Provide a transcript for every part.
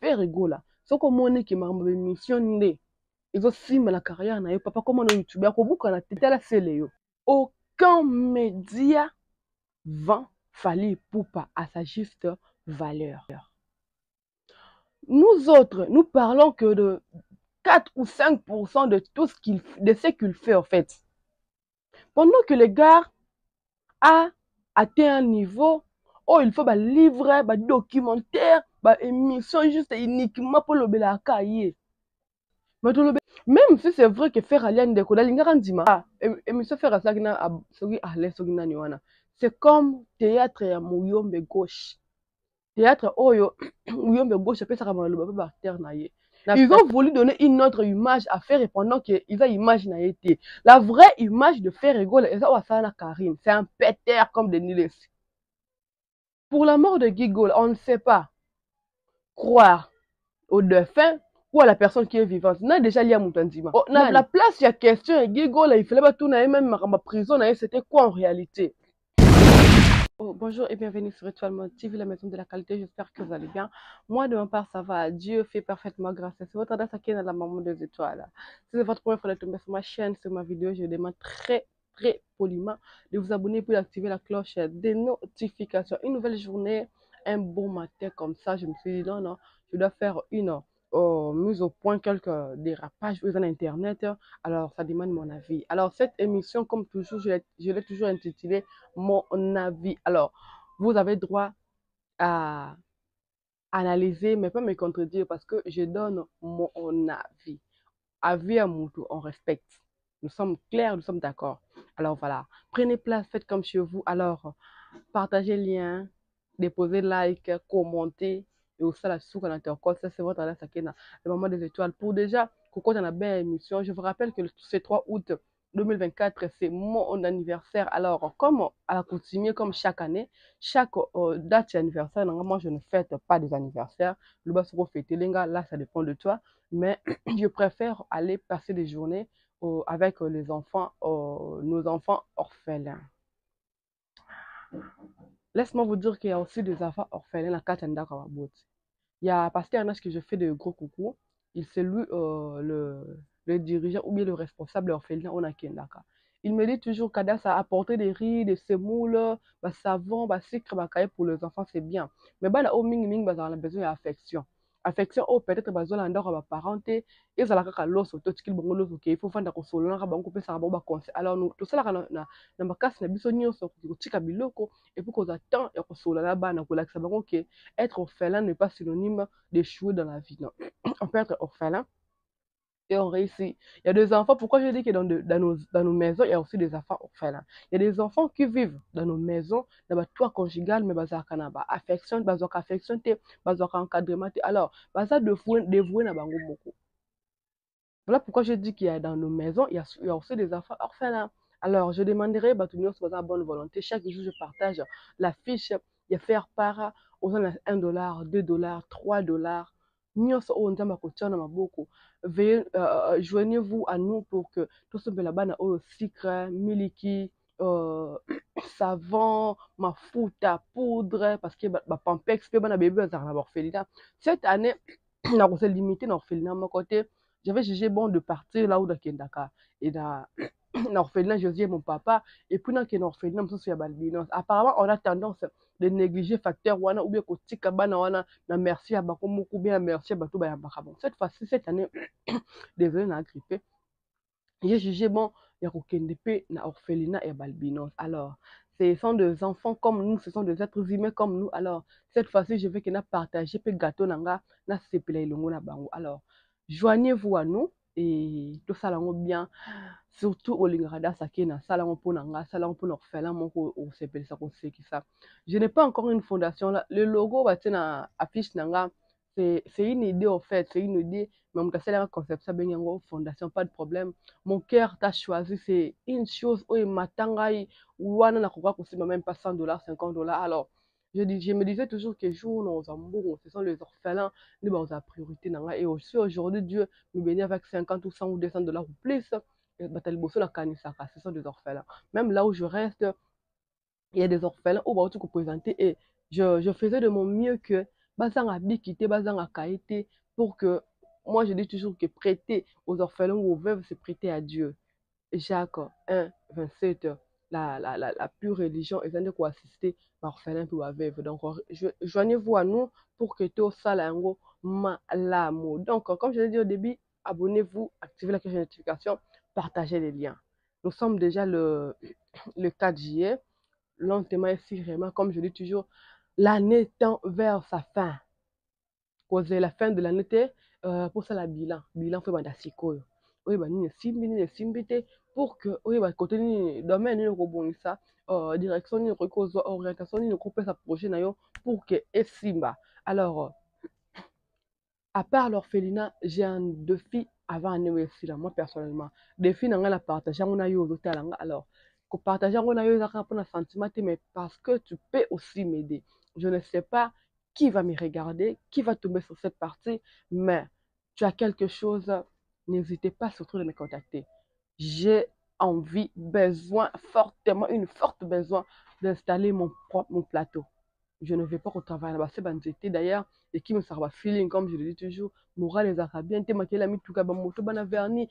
fait rigola. Ce que mon qui m'a missionné. Ils ont simé la carrière na yo papa comment on YouTube ya kobuka na tete la sele. Aucun média vend Fally Ipupa à sa juste valeur. Nous autres, nous parlons que de 4 ou 5% de tout ce qu'il fait en fait. Pendant que le gars a atteint un niveau où il faut livrer, documentaire, émission juste uniquement pour le belakaye. Même si c'est vrai que faire alien de koda linga randima émission faire ça na sogi ale sogi nani wana. C'est comme théâtre ya Muyombe gauche. Théâtre oyo Muyombe gauche peut ça comme le baba na ye. Ils ont voulu donner une autre image à faire et pendant que ils ont image na été. La vraie image de faire rigole et ça Wasana Karim, c'est un péter comme Denis Lessi. Pour la mort de Gigol, on ne sait pas croire au défunt ou à la personne qui est vivante. On a déjà lié à Moutandima. La place, il y a question, Gigol, il fallait pas tout même ma prison, c'était quoi en réalité? Oh, bonjour et bienvenue sur Étoile Mode TV, la maison de la qualité. J'espère que vous allez bien. Moi, de ma part, ça va. Dieu fait parfaitement grâce. C'est votre adresse à qui dans la maman des étoiles. Si c'est votre première fois de tomber sur ma chaîne, sur ma vidéo, je demande très poliment de vous abonner puis d'activer la cloche des notifications. Une nouvelle journée, un bon matin comme ça. Je me suis dit non, je dois faire une mise au point, quelques dérapages sur Internet. Alors, ça demande mon avis. Alors, cette émission, comme toujours, je l'ai toujours intitulée Mon avis. Alors, vous avez droit à analyser, mais pas me contredire parce que je donne mon avis. Avis à mon tour, on respecte. Nous sommes clairs, nous sommes d'accord. Alors voilà, prenez place, faites comme chez vous. Alors, partagez le lien, déposez like, commentez. Et aussi la soupe à l'intérieur. Ça, c'est votre adresse à Kena, le moment des étoiles. Pour déjà, qu'on a une belle émission, je vous rappelle que ce 3 août 2024, c'est mon anniversaire. Alors, comme à la coutumier, comme chaque année, chaque date d'anniversaire, moi, je ne fête pas des anniversaires. Le bas sur fêter, là, ça dépend de toi. Mais je préfère aller passer des journées avec les enfants, nos enfants orphelins. Laisse-moi vous dire qu'il y a aussi des enfants orphelins à Katanda Kawabot. Il y a Pasteur Ernest que je fais de gros coucou. Il c'est lui le dirigeant ou bien le responsable orphelin au Nakendaka. Il me dit toujours qu'Adas a apporté des riz, des semoules, des savons, des sucre, des cailles pour les enfants, c'est bien. Mais bah, là, au ming bah, on a besoin d'affection. Affection, oh, peut-être, bah, on a un parenté, et ça la l'os, tout ce qu'il bon l'os, ok, il faut faire des consoles, on a coupé ça, bon, bah, conseil. Alors, nous, tout ça, là, na makasi na biso nyonso kotika biloko et puis qu'on attend et qu'on sola là-bas, na kolak ça, ok, être orphelin n'est pas synonyme d'échouer dans la vie, non. On peut être orphelin et on réussit. Il y a des enfants, pourquoi je dis que dans nos maisons, il y a aussi des enfants orphelins. Il y a des enfants qui vivent dans nos maisons, dans le toit conjugal, mais bazar kanaba, affection, bazar affection, bazar encadrement. Alors, bazar dévoué na bango moko. Voilà pourquoi je dis qu'il y a dans nos maisons, il y a aussi des enfants orphelins. Alors, je demanderai à tout le monde bonne volonté. Chaque jour, je partage la fiche. Il y a faire part aux gens $1, $2, $3. Joignez-vous à nous pour que tout ce là-bas au sucre, miliki, savon, mafuta, poudre, parce que pampex, bébé, cette année, on a limité dans l'orphelinat à mon côté. J'avais jugé bon de partir là où dans Kendaka. Et dans l'orphelinat, je disais mon papa. Et puis dans l'orphelinat, je suis apparemment, on a tendance de négliger facteur wana ou bien kotika bana wana na merci à bakomo ou bien merci à bato ba bon. Cette fois-ci, cette année, désolé, on a grippé. J'ai jugé bon, il y a Kendepe na orphelinat et balbinos. Alors, ce sont des enfants comme nous, ce sont des êtres humains comme nous. Alors, cette fois-ci, je veux qu'on a partagé pe gâteau nanga na sepela ilongo na bango. Alors, joignez-vous à nous et tout ça là bien, surtout au lingrada sakena, ça là pour nanga, ça là pour orphelin mon au sepela ça qui ça. Je n'ai pas encore une fondation là. Le logo va na affiche nanga. C'est une idée en fait, c'est une idée, mais on a un concept, ça bien fondation, pas de problème. Mon cœur t'a choisi, c'est une chose, où il m'attendait, ou on a compris que c'est même pas $100, $50. Alors, je me disais toujours que jour, nos amours, ce sont les orphelins, nous avons la priorité. Et aussi aujourd'hui, Dieu me bénit avec 50 ou 100 ou $200 ou plus. Ce sont des orphelins. Même là où je reste, il y a des orphelins où tu peux présenter et je faisais de mon mieux que bazanga bikité, bazanga kaité, pour que, moi je dis toujours que prêter aux orphelins ou aux veuves, c'est prêter à Dieu. Jacques 1, 27, la pure religion, ils ont de quoi assister par orphelin pour la veuve. Donc, joignez-vous à nous pour que tout ça, là, malamu. Donc, comme je l'ai dit au début, abonnez-vous, activez la cloche de notification, partagez les liens. Nous sommes déjà le 4 juillet. Lentement et sûrement, comme je dis toujours, l'année tend vers sa fin. Cause la fin de l'année, pour ça, la bilan fait bandasiko. Oui, bah, ni simbi te, pour que, oui, bah, côté ni domaine, ni ça, direction, ni orientation, ni sa projet, pour que, et simba. Alors, à part l'orphelinat, j'ai un défi avant un aussi là, moi personnellement. Défi n'a la partager on a eu aux hôtels. Alors, que partager on a eu un sentiment, mais parce que tu peux aussi m'aider. Je ne sais pas qui va me regarder, qui va tomber sur cette partie, mais tu as quelque chose, n'hésitez pas surtout de me contacter. J'ai envie, besoin, fortement, une forte besoin d'installer mon plateau. Je ne vais pas au travail là-bas. C'est banzete d'ailleurs, et qui me sert feeling, comme je le dis toujours, moral les arabes, verni,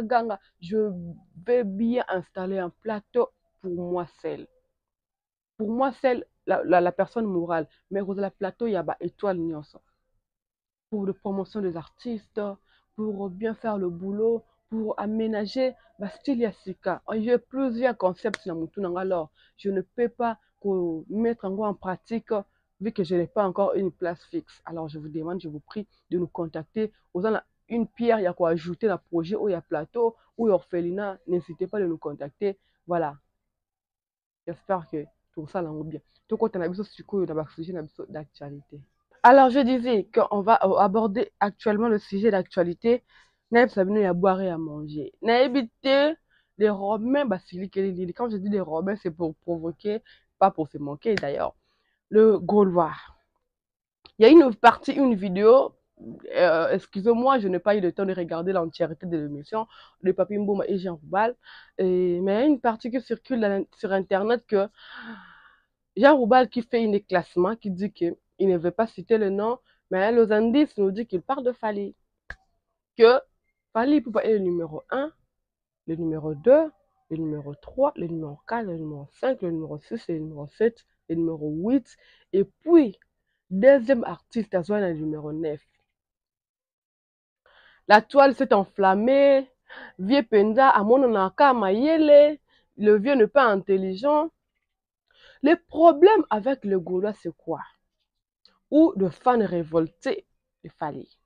ganga. Je vais bien installer un plateau pour moi seul. Pour moi seul, la personne morale, mais au plateau, il y a une étoile pour la promotion des artistes, pour bien faire le boulot, pour aménager style Yasika. J'ai plusieurs concepts dans mon alors je ne peux pas mettre en pratique vu que je n'ai pas encore une place fixe. Alors je vous demande, je vous prie de nous contacter. Aux une pierre, il y a quoi ajouter dans le projet, où il y a plateau, où il y a orphelinat, n'hésitez pas de nous contacter. Voilà. J'espère que tout ça va bien. Tout compte on a besoin d'actualité. Alors, je disais qu'on va aborder actuellement le sujet d'actualité. Naïb Sabino, il y a boire et à manger. Naïbité, les Romains, quand je dis les Romains, c'est pour provoquer, pas pour se moquer d'ailleurs. Le Gaulois. Il y a une vidéo, excusez-moi, je n'ai pas eu le temps de regarder l'entièreté de l'émission de Papi Mbouma et Jean Roubal, mais il y a une partie qui circule sur Internet que Jean Roubal qui fait un classement, qui dit qu'il ne veut pas citer le nom, mais les indices nous disent qu'il parle de Fali. Que Fali Poupa est le numéro 1, le numéro 2, le numéro 3, le numéro 4, le numéro 5, le numéro 6, le numéro 7, le numéro 8. Et puis, deuxième artiste à le numéro 9. La toile s'est enflammée. Vieux Penda, à mon onaka mayele. Le vieux n'est pas intelligent. Le problème avec le Gaulois, c'est quoi? Ou de fans révoltés de Fali.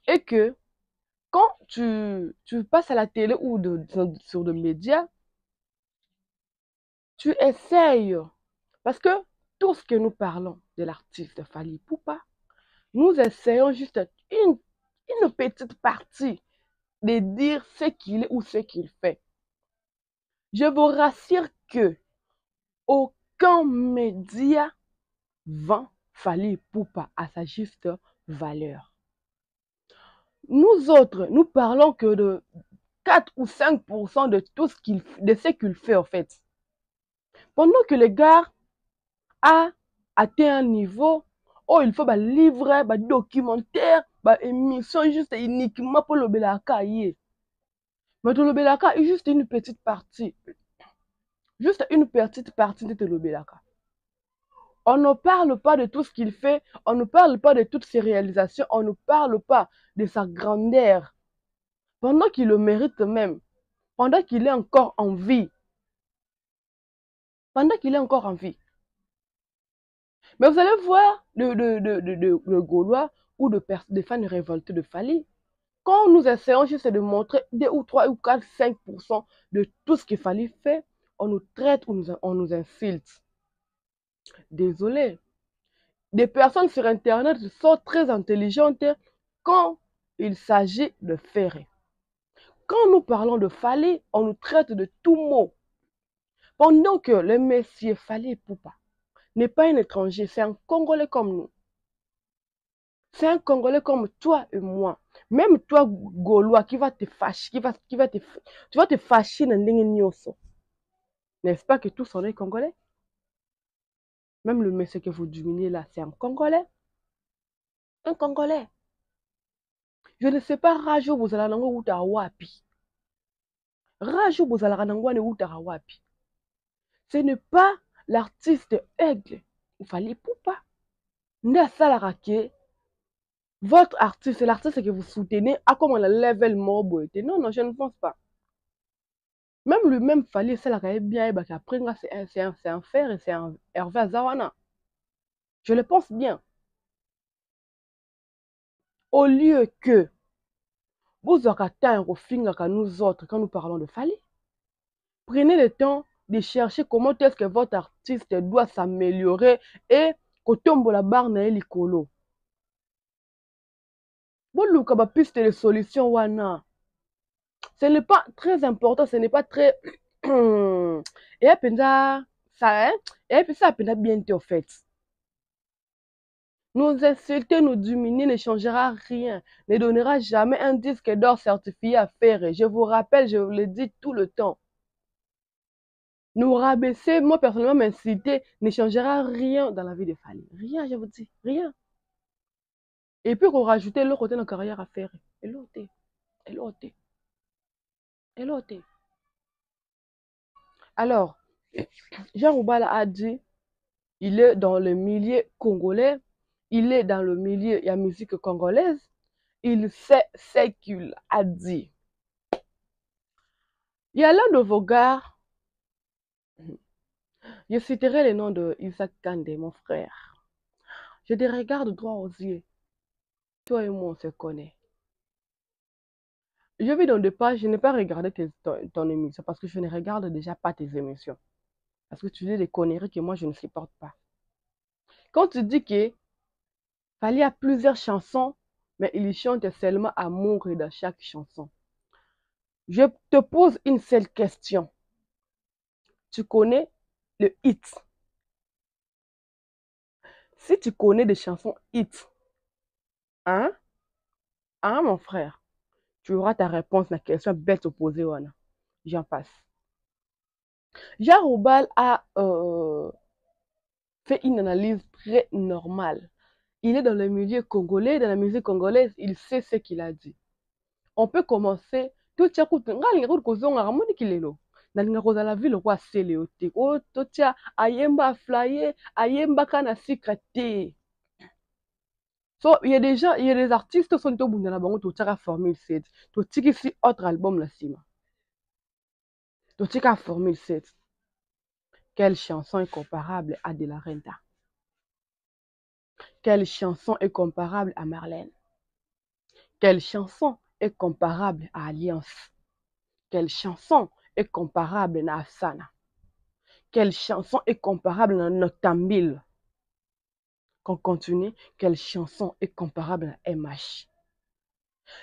Et que quand tu passes à la télé ou sur des médias, tu essayes. Parce que tout ce que nous parlons de l'artiste Fali Poupa, nous essayons juste une petite partie de dire ce qu'il est ou ce qu'il fait. Je vous rassure que aucun média vend Fali Poupa à sa juste valeur. Nous autres, nous parlons que de 4 ou 5% de tout ce qu'il fait en fait. Pendant que le gars a atteint un niveau où il faut livrer un documentaire, une émission juste uniquement pour le Belaka. Mais le Belaka est juste une petite partie. Juste une petite partie de le Belaka. On ne parle pas de tout ce qu'il fait, on ne parle pas de toutes ses réalisations, on ne parle pas de sa grandeur. Pendant qu'il le mérite même, pendant qu'il est encore en vie. Pendant qu'il est encore en vie. Mais vous allez voir le Gaulois ou des fans révoltés de Fali. Quand nous essayons juste de montrer 2 ou 3 ou 4, 5% de tout ce qu'il Fali fait, on nous traite ou on nous insulte. Désolé. Des personnes sur Internet sont très intelligentes quand il s'agit de faire. Quand nous parlons de Fali, on nous traite de tout mot. Pendant que le monsieur Fali Poupa n'est pas un étranger, c'est un Congolais comme nous. C'est un Congolais comme toi et moi. Même toi, Gaulois, qui va te fâcher, tu vas te fâcher dans l'ingéniosité. N'est-ce pas que tous sont des Congolais? Même le monsieur que vous diminuez là, c'est un Congolais. Un Congolais. Je ne sais pas Rajo Bozala Nango Uta Wapi. Rajo Bozala Nango Uta Wapi. Ce n'est pas l'artiste aigle. Il fallait pas. N'a salarake. Votre artiste, c'est l'artiste que vous soutenez, a comme un level mort. Non, non, je ne pense pas. Même lui-même, fallait salarake bien, et après, c'est un fer et c'est un Hervé Azawana. Je le pense bien. Au lieu que vous aurez nous autres quand nous parlons de Fali, prenez le temps de chercher comment est-ce que votre artiste doit s'améliorer et que tombe la barre na likolo. Bon, luka ba piste de solution wana. Ce n'est pas très important, ce n'est pas très et puis ça hein, et puis ça peine bien été au fait. Nous insulter, nous diminuer ne changera rien, ne donnera jamais un disque d'or certifié à faire. Je vous rappelle, je vous le dis tout le temps. Nous rabaisser, moi personnellement m'insulter, ne changera rien dans la vie de Fally. Rien, je vous dis, rien. Et puis qu'on rajoute l'autre côté de la carrière à faire. Et l'autre, et l'autre, et l'autre. Alors, Jean Roubala a dit, il est dans le milieu congolais, il est dans le milieu de la musique congolaise, il sait ce qu'il a dit. Il y a l'un de vos gars, je citerai le nom de Isaac Kandé, mon frère. Je te regarde droit aux yeux. Toi et moi, on se connaît. Je vis dans des pages, je n'ai pas regardé ton émission parce que je ne regarde déjà pas tes émissions. Parce que tu dis des conneries que moi, je ne supporte pas. Quand tu dis que Fally a plusieurs chansons, mais il chante seulement amour dans chaque chanson. Je te pose une seule question. Tu connais le hit? Si tu connais des chansons hit, hein, mon frère, tu auras ta réponse à la question bête opposée. J'en passe. Jean Roubal a fait une analyse très normale. Il est dans le milieu congolais, dans la musique congolaise, il sait ce qu'il a dit. On peut commencer. Tout tia kutu ngali nguru kozonga ramoni kilelo. Nalinga kozala ville kwa sele ote. O totia ayemba flyer, ayemba kana secret. So il y a des gens, il y a des artistes qui sont au bout de la banque, tout tia Formule 7. Tout tia si autre album la sima. Tout tia Formule 7. Quelle chanson est comparable à De La Renta? Quelle chanson est comparable à Marlène? Quelle chanson est comparable à Alliance? Quelle chanson est comparable à Afsana? Quelle chanson est comparable à Noctambil? Qu'on continue, quelle chanson est comparable à MH?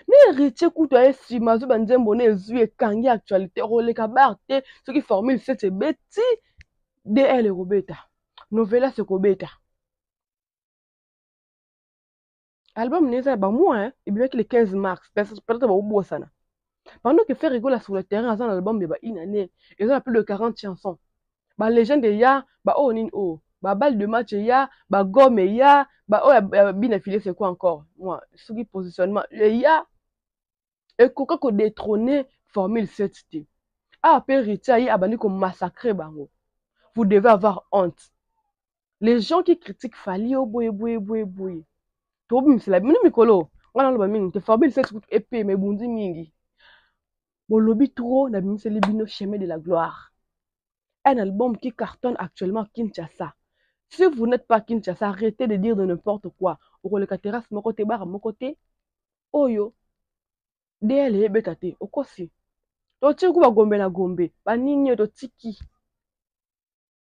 Ne héritier kuta si mazu banzembo ne ezu ekangi actualité roleka barte ce qui formule cette beti DL Robeta. Novela se kobeta. Album neza ba moi hein, et bien que les 15 mars, peut-être ba ubo sana. Pendant que fait rigoler sur le terrain dans l'album de une année, ils ont plus de 40 chansons. Ba légende ya, ba oh nin oh, ba balle de match ya, ba gomme ya, ba oh bien affilé c'est quoi encore? Moi, ce qui positionnement ya et koka ko détrôner formule 7T. Ah, après Ritia ya abani ko massacrer bango. Vous devez avoir honte. Les gens qui critiquent Fally oh boy. To bim c'est la mini mikolo. Wana lo ba mingi te formule 7 épée mais bundi mingi. Bon lobby trop na bim c'est le bino chemin de la gloire. Un album qui cartonne actuellement Kinshasa. Si vous n'êtes pas Kinshasa, arrêtez de dire de n'importe quoi. Au le terrasse, mon côté bar, mon côté. Oyo. DL betate. Okosi. Toti kuba gombe na gombe. Baninyo to tiki.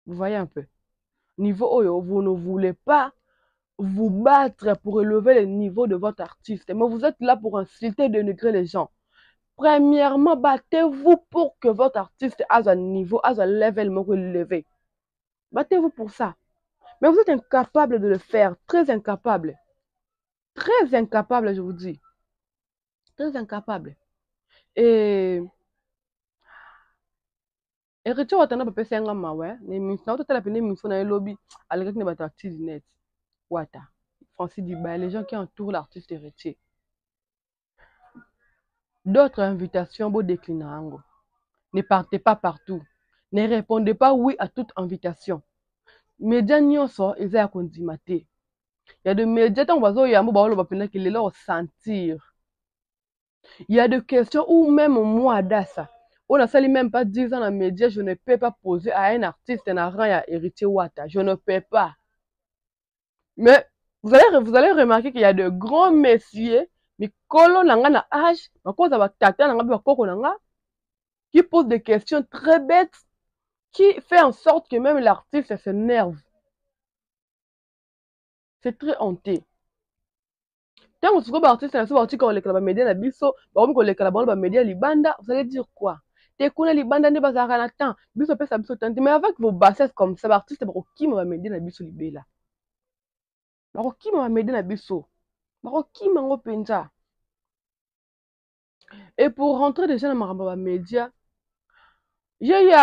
Vous voyez un peu. Niveau oyo, vous ne voulez pas vous battre pour élever le niveau de votre artiste. Mais vous êtes là pour insulter et dénigrer les gens. Premièrement, battez-vous pour que votre artiste ait un niveau, ait un level élevé. Battez-vous pour ça. Mais vous êtes incapable de le faire, très incapable. Très incapable, je vous dis. Très incapable. Et Ritual watana papa senga mawe, ne minsa na utala pene minsa na lobby, aleka kine bata active net. Wata. Francis Dibaya, les gens qui entourent l'artiste héritier. D'autres invitations, vous déclinez. Ne partez pas partout. Ne répondez pas oui à toute invitation. Médias nyonso, ils ont condimate. Il y a des médias, tant qu'on va qu'il est là sentir. Il y a des questions où même moi, Dassa, on a sali même pas 10 ans dans les médias, je ne peux pas poser à un artiste un rang à héritier Wata. Je ne peux pas. Mais vous allez remarquer qu'il y a de grands messieurs, mais colon na âge, qui posent des questions très bêtes, qui fait en sorte que même l'artiste s'énerve. C'est très honteux. Tant que vous artiste na sorti quand les médias na biso, comme les médias libanda, vous allez dire quoi? T'es kuna libanda ne bazara na temps, biso pesa biso tant, mais avec vos bassesses comme ça, artiste qui va médias na biso libela. Qui va médias na biso? Qui mango penza? Et pour rentrer déjà dans les médias,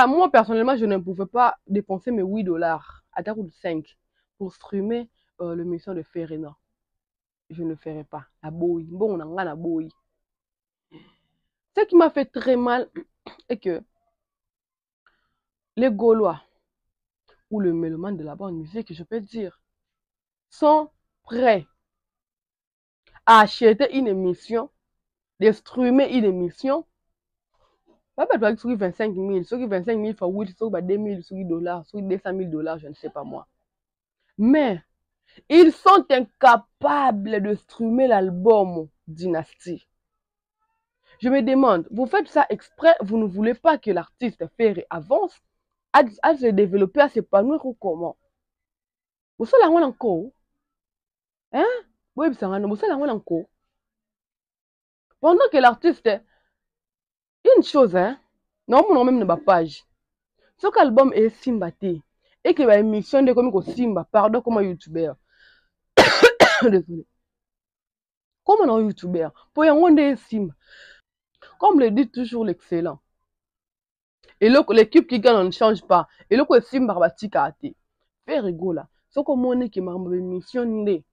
moi personnellement, je ne pouvais pas dépenser mes $8 à coup de 5 pour streamer l'émission de Ferrena. Je ne ferai pas. La boy. Bon, on a la boy. Ce qui m'a fait très mal est que les Gaulois ou le mélomane de la bonne musique, je peux dire, sont prêts à acheter une émission, de streamer une émission. Pas peut-être sur 25 000, sur 25 000 fois 8, sur 2 000, sur $, sur 200 000 $, je ne sais pas moi. Mais ils sont incapables de streamer l'album Dynastie. Je me demande, vous faites ça exprès, vous ne voulez pas que l'artiste Ferré avance, à se développer, à s'épanouir ou comment? Vous savez la encore? Hein? Oui, vous savez la encore? Pendant que l'artiste, une chose, hein? Non, mon nom même ne page. Ce qu'album est Simbati et que l'émission de comme Simba, pardon, comme un youtubeur. Désolé. Comme un youtubeur. Pour y avoir Simba. Comme le dit toujours l'excellent. Et l'équipe qui gagne, on ne change pas. Et le Simba va t'y fait rigoler. Ce qu'on est qui m'a émission né.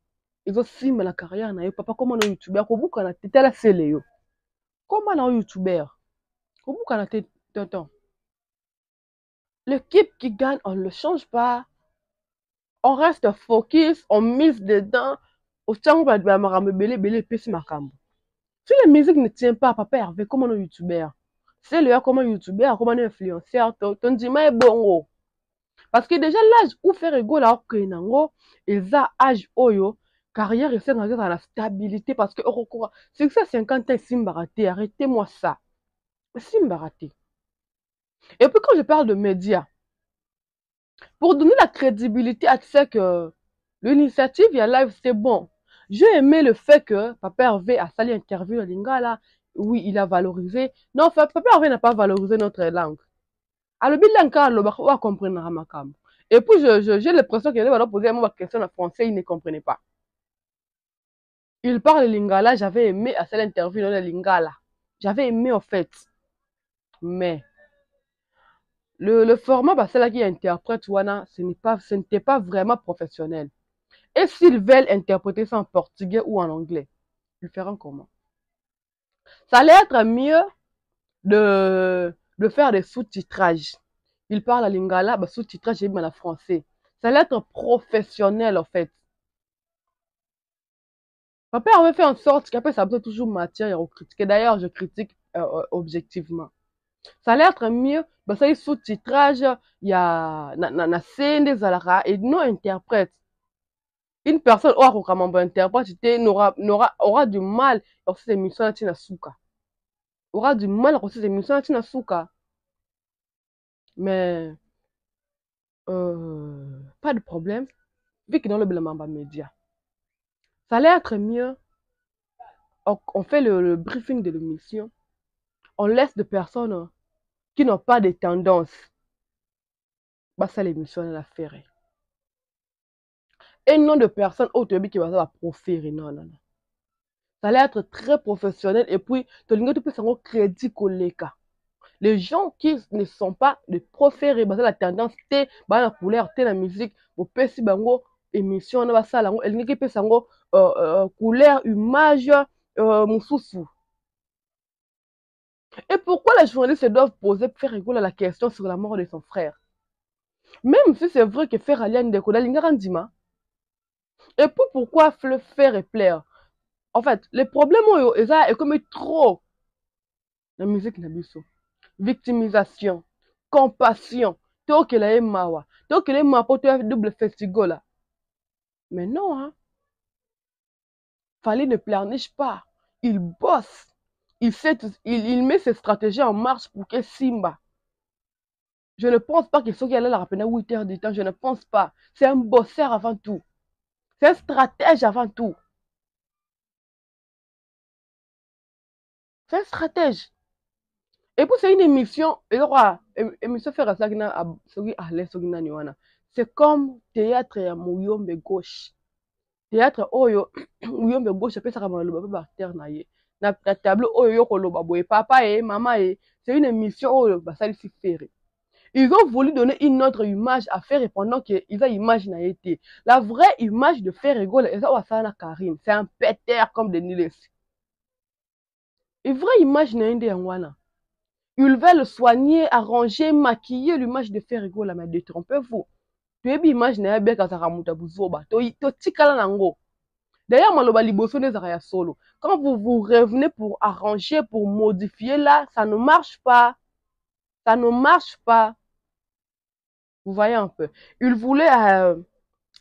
Ils ont Simba la carrière, papa, comme un youtubeur. Comment on a été la célé? Comment un youtubeur? Comment on a été tonton? L'équipe qui gagne, on ne le change pas. On reste focus, on mise dedans. Au temps où on va belé pèse ma cambo. Si la musique ne tient pas, papa Hervé, comme un youtubeur. C'est le comme un youtubeur, comme un influenceur, ton dima est bon. Parce que déjà l'âge où faire ego là, ils ont âge oyo, carrière et c'est dans la stabilité parce que c'est que ça 50 ans Simbaraté, arrêtez-moi ça. Simbaraté. Et puis quand je parle de médias, pour donner la crédibilité à ce que l'initiative il y a live, c'est bon. J'ai aimé le fait que Papa Hervé a sali interview à Lingala. Oui, il a valorisé. Non, Papa Hervé n'a pas valorisé notre langue. Alors, il va comprendre ma cam. Et puis, j'ai l'impression qu'il va poser ma question en français, il ne comprenait pas. Il parle lingala, j'avais aimé à cette interview dans le lingala. J'avais aimé en fait. Mais, le format, bah, c'est là qui interprète, ce n'était pas vraiment professionnel. Et s'ils veulent interpréter ça en portugais ou en anglais, ils feront comment? Ça allait être mieux de faire des sous-titrages. Il parle à lingala, bah, sous-titrage, j'ai mis en français. Ça allait être professionnel, en fait. Papa avait fait en sorte qu'après, ça a toujours matière à critiquer. D'ailleurs, je critique objectivement. Ça allait être mieux, bah, ça y est, sous-titrage, il y a na scène des alara et non interprète. Une personne aura du mal à cette émission à Souka. Aura du mal à cette émission à Souka. Mais pas de problème, vu que dans le Blamamba Média. Ça allait être mieux. On fait le briefing de l'émission. On laisse des personnes qui n'ont pas de tendances. Bah, ça, l'émission, elle a fait. Et non de personnes autour qui vont proférer. Non, non, non. Ça allait être très professionnel. Et puis, tu peux savoir crédit collègue. Les gens qui ne sont pas de proférer, bah, la tendance, la couleur, la musique, au PC bango, émission na basala yango elingi epesa yango couleur image mosusu. Et pourquoi les journalistes doivent faire rigoler la question sur la mort de son frère? Même si c'est vrai que faire Aliane Ndeko Dalinga Ndima. Et pourquoi le faire et plaire? En fait, les problèmes est comme trop. La musique n'a pas. Victimisation, compassion. Tant que la mawa. Tant que les mawa pour double festival là. Mais non, hein. Fallait ne pleurniche pas. Il bosse. Il met ses stratégies en marche pour que Simba. Je ne pense pas que ceux qui allaient la rappeler 8 heures du temps, je ne pense pas. C'est un bosseur avant tout. C'est un stratège avant tout. C'est un stratège. Et puis c'est une émission, émission faire ça c'est comme théâtre ya Muyombe gauche. Théâtre oyo Muyombe gauche peut ça comme le baba terre na ye. Na tableau oyo koloba boye papa et maman et c'est une émission oyo basali si faire. Ils ont voulu donner une autre image à faire pendant qu'ils ont image n'a été. La vraie image de faire rigole, c'est Karine. C'est un péter comme Denis Leslie. Une vraie image n'a été en wana. Ils veulent soigner, arranger, maquiller l'image de faire rigole, mais détrompez-vous. Tu es image n'a bien quand ça remonte à Bouzoba. Tu tikala nango. D'ailleurs, maloba liboso ne zara solo. Quand vous revenez pour arranger, pour modifier là, ça ne marche pas. Ça ne marche pas. Vous voyez un peu. Il voulait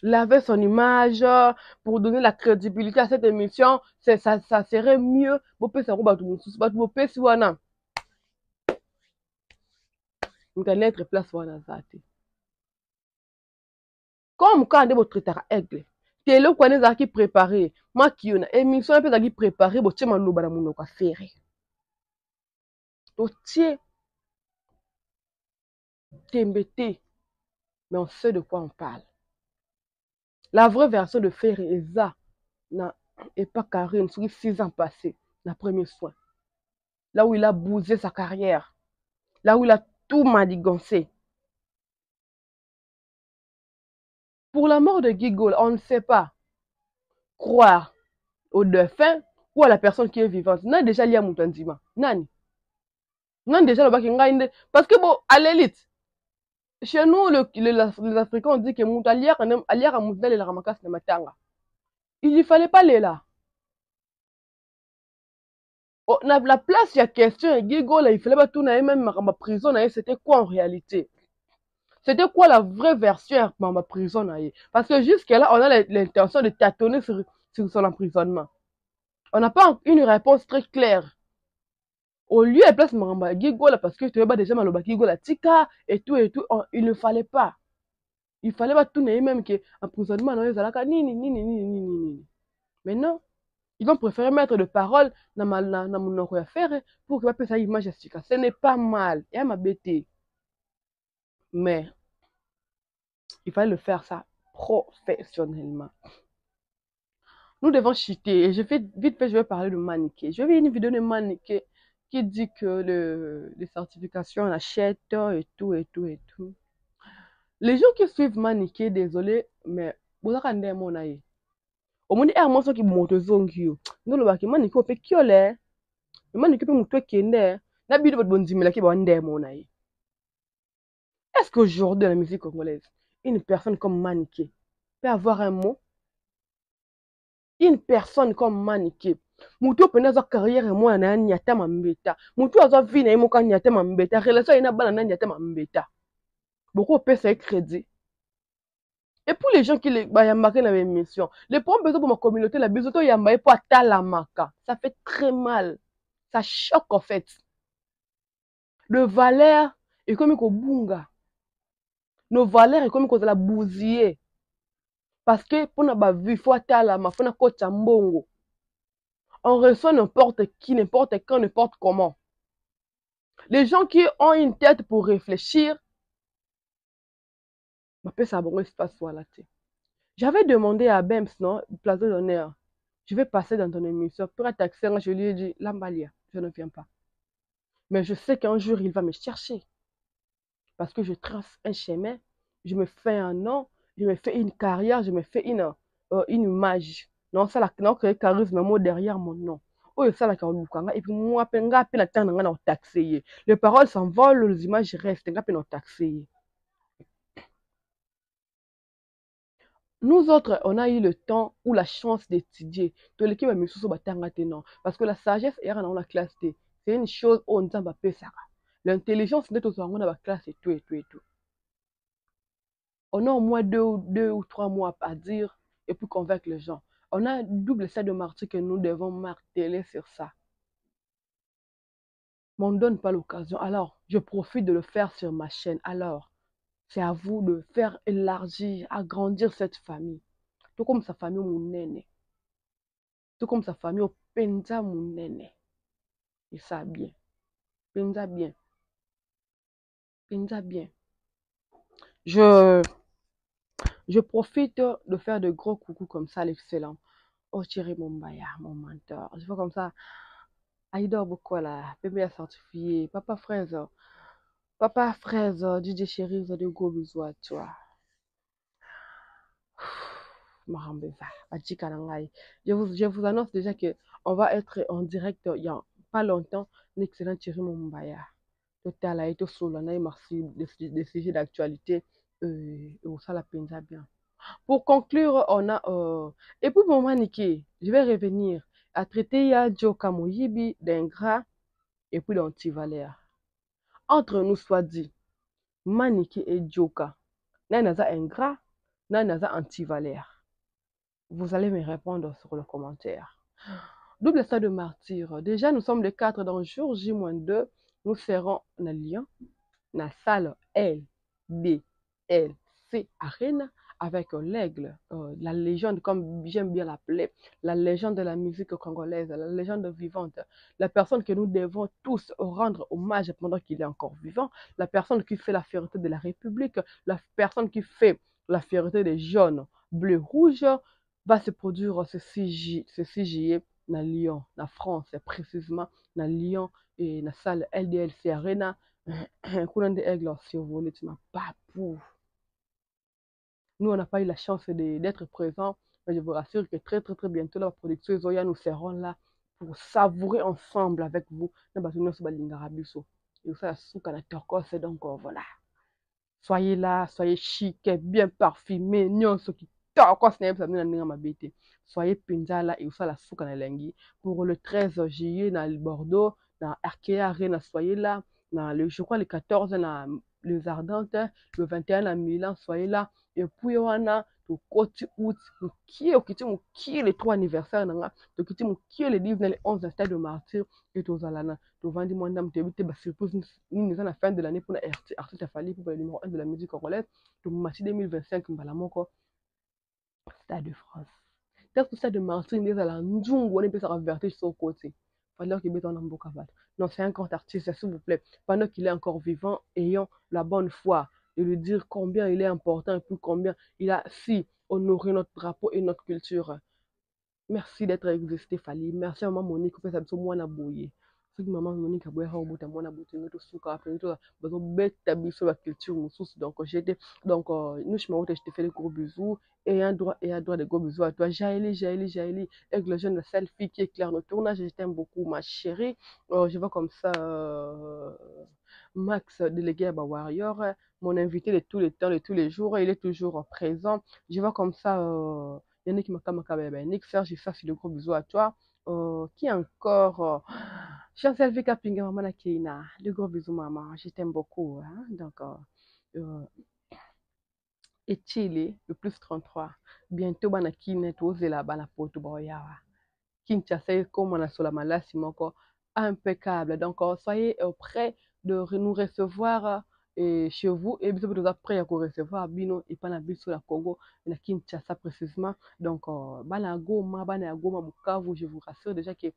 laver son image pour donner la crédibilité à cette émission. Ça serait mieux. Vous pouvez savoir vous pouvez si wana. Vous allez être place wana zati. Comme quand vous traitez à aigle. Télé quoi les qui préparé. Moi qui une émission peut qui préparé bo tchema no bana muno ka faire. To tie tembete. Mais on sait de quoi on parle. La vraie version de faire est ça. Et pas Karine, sur 6 ans passés, la première soin. Là où il a bousé sa carrière. Là où il a tout manigancé. Pour la mort de Guigol, on ne sait pas croire au défunt ou à la personne qui est vivante. Non, déjà, il y a Moutandima. Nani. Non, déjà, le Bakinga. Parce que, bon, à l'élite, chez nous, les Africains, on dit que Moutalière, Alière à Moutdal et la Ramakas ne matanga. Il ne fallait pas aller là. Oh, la place, il y a question, et Guigol, il fallait pas tout, même ma prison, c'était quoi en réalité? C'était quoi la vraie version de ma prison? Parce que jusqu'à-là, on a l'intention de tâtonner sur son emprisonnement. On n'a pas une réponse très claire. Au lieu de place Maramba Gigola, parce que tu es déjà Maloba Gigola Tika et tout, il ne fallait pas. Il fallait pas tout même que emprisonnement, ni. Mais non, ils ont préféré mettre de paroles dans mon affaire pour que ça image. Ce n'est pas mal. Il y a ma bêtise. Mais il fallait le faire ça professionnellement. Nous devons chuter. Et vite fait, je vais parler de Maniqué. Je vais une vidéo de Maniqué qui dit que les certifications, on achète et tout. Les gens qui suivent Maniqué, désolé, mais vous avez un démon aïe. Au moins, il y a un monstre qui monte zongio. Nous, le baki Maniqué, on fait kiolé. Le Maniqué peut monter kende. La vidéo de Bonzimela qui va un démon aïe. Est-ce qu'aujourd'hui, dans la musique congolaise, une personne comme Maniqué peut avoir un mot? Une personne comme Maniqué. Mutu pena za carrière moi na nyata mambeta. Mutu aza vie na imoka nyata mambeta. Relation ina bana na nyata mambeta. Beaucoup pesa crédit. Et pour les gens qui les bayamaka na émission, les problèmes besoin pour ma communauté la bisoto yambaye pour atalamaka. Ça fait très mal. Ça choque en fait. Le valeur est comme ko bunga. Nos valeurs est comme ko la bousiller. Parce que pour na ba vie faut atalama, faut na kocha mbongo. On reçoit n'importe qui, n'importe quand, n'importe comment. Les gens qui ont une tête pour réfléchir, j'avais demandé à Bems, non, plateau d'honneur, je vais passer dans ton émission. Pour être taxé, je lui ai dit, Lambalia, je ne viens pas. Mais je sais qu'un jour, il va me chercher. Parce que je trace un chemin, je me fais un nom, je me fais une carrière, je me fais une image. Non, ça, non, que charisme, mot derrière mon nom. Oh, ça, la carolukanga. Et puis, moi, penga, peine attendre, on a taxé. Les paroles s'envolent, les images restent, on a taxé. Nous autres, on a eu le temps ou la chance d'étudier. De l'équipe, mais sous non. Parce que la sagesse est dans la classe T. C'est une chose où on dit, ça. L'intelligence, c'est tout dans la classe et tout et tout et tout. On a au moins deux ou trois mois à dire et puis convaincre les gens. On a double set de martyrs que nous devons marteler sur ça. Mais on ne donne pas l'occasion. Alors, je profite de le faire sur ma chaîne. Alors, c'est à vous de faire élargir, agrandir cette famille. Tout comme sa famille, mon aîné. Tout comme sa famille, au Penza, mon aîné. Et ça, bien. Penza, bien. Penza, bien. Je profite de faire de gros coucous comme ça, l'excellent. Oh, Thierry Mombaya, mon mentor. Je vois comme ça. Aïdor Bokola, bébé certifié, papa fraise, DJ Chéri, de gros bisous à toi. Marambeza, Adjika Nangai. Je vous annonce déjà que on va être en direct il y a pas longtemps, l'excellent Thierry Mombaya. Total a été sur l'année, merci des sujets d'actualité, et ça la peine bien. Pour conclure, on a et pour mon maniqué, je vais revenir à traiter ya Joe Kamoyibi d'ingrat et puis d'antivalère. Entre nous soit dit, Maniki et Joka, Nanaza ingrat, Nanaza antivalère. Vous allez me répondre sur le commentaire. Double stade de martyr. Déjà, nous sommes les 4 dans le jour J-2. Nous serons dans Lyon, dans la salle LDLC Arena, avec l'aigle, la légende, comme j'aime bien l'appeler, la légende de la musique congolaise, la légende vivante, la personne que nous devons tous rendre hommage pendant qu'il est encore vivant, la personne qui fait la fierté de la République, la personne qui fait la fierté des jaunes, bleus, rouges, va se produire ce 6 juillet dans Lyon, en France, précisément dans Lyon et dans la salle LDLC Arena. Kuna de aigle survolé, tu m'as pas pour. Nous, on n'a pas eu la chance d'être présents, mais je vous rassure que très, très, très bientôt, la production Zoya, nous serons là pour savourer ensemble avec vous. Et ça, donc voilà. Soyez là, soyez chic, bien parfumé, soyez pinza là et ça la souka na lengi pour le 13 juillet dans le Bordeaux, dans Arkea Arena, soyez là, je crois le 14 dans les Ardentes, le 21 à Milan, soyez là. Et puis on a le côté août, qui est le 3 anniversaire, qui est le 10 le 11 stade de martyr et tout ça là. Tu vends moi d'âme, tu es surprise, nous sommes à la fin de l'année pour l'artiste Fali pour le numéro 1 de la musique congolaise, tu match 2025 Mbalamoko, Stade de France. Qu'est-ce que ça de Martin des à la Ndjungu, on peut s'avertir sur le côté. Pendant qu'il est en Mbokabat. Non, c'est un grand artiste, s'il vous plaît. Pendant qu'il est encore vivant, ayons la bonne foi de lui dire combien il est important et puis combien il a si honoré notre drapeau et notre culture. Merci d'être existé, Fali. Merci à maman Monique, pour ça, moi, na boye. Ce que maman Monique a boye, moi, na boye, nous, souka, après, tout, besoin bête, sur la culture, donc, j'étais, donc, nous, je te fais des gros bisous, et un droit de gros bisous à toi. Jaili, avec le jeune, la seule fille qui éclaire le tournage, je t'aime beaucoup, ma chérie. Je vois comme ça, Max, délégué à Warrior, mon invité de tous les temps, de tous les jours, il est toujours présent. Je vois comme ça, Yannick Makamaka, Nick Serge, ça c'est le gros bisou à toi. Qui encore Chancel Vika Pinga, maman la Keina. Le gros bisou, maman. Je t'aime beaucoup. Hein? Donc, et Chili, le plus 33. Bientôt, bana kine, tu la bana poto boyawa. Kinshasa, comme on a sur la maladie, encore impeccable. Donc, soyez prêts de nous recevoir chez vous et vous êtes prêts à recevoir Bino et pas sur la Congo, et la Kinshasa précisément. Donc, Bana Goma, Bukavu, je vous rassure déjà que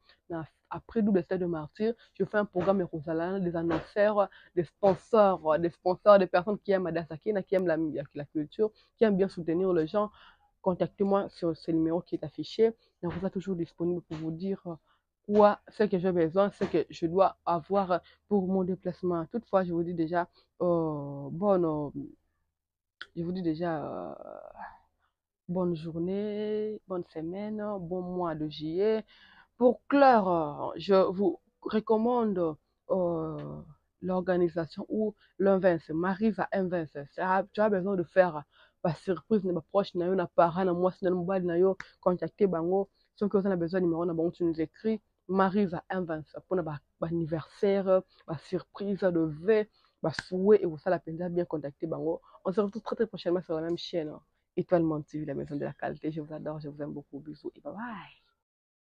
après double stade de martyr, je fais un programme Rosalan, des annonceurs, des sponsors, des personnes qui aiment Adasakina, qui aiment la culture, qui aiment bien soutenir les gens. Contactez-moi sur ce numéro qui est affiché. Je vous êtes toujours disponible pour vous dire quoi, ce que j'ai besoin, ce que je dois avoir pour mon déplacement. Toutefois, je vous dis déjà, bonne Je vous dis déjà bonne journée, bonne semaine, bon mois de juillet. Pour clore, je vous recommande euh, l'organisation où l'un vince, Marise à un vince. Tu as besoin de faire la surprise de ma proche, na parent, na moi, na mobile, na yo, contacter bango. Si on a besoin de numéro, na bango, tu nous écris. Marise à un vince. Pour notre anniversaire, la surprise de V, la souhait et vous ça la peine bien contacter bango. On se retrouve très très prochainement sur la même chaîne. Étoile Mon TV, la maison de la qualité. Je vous adore, je vous aime beaucoup. Bisous et bye bye.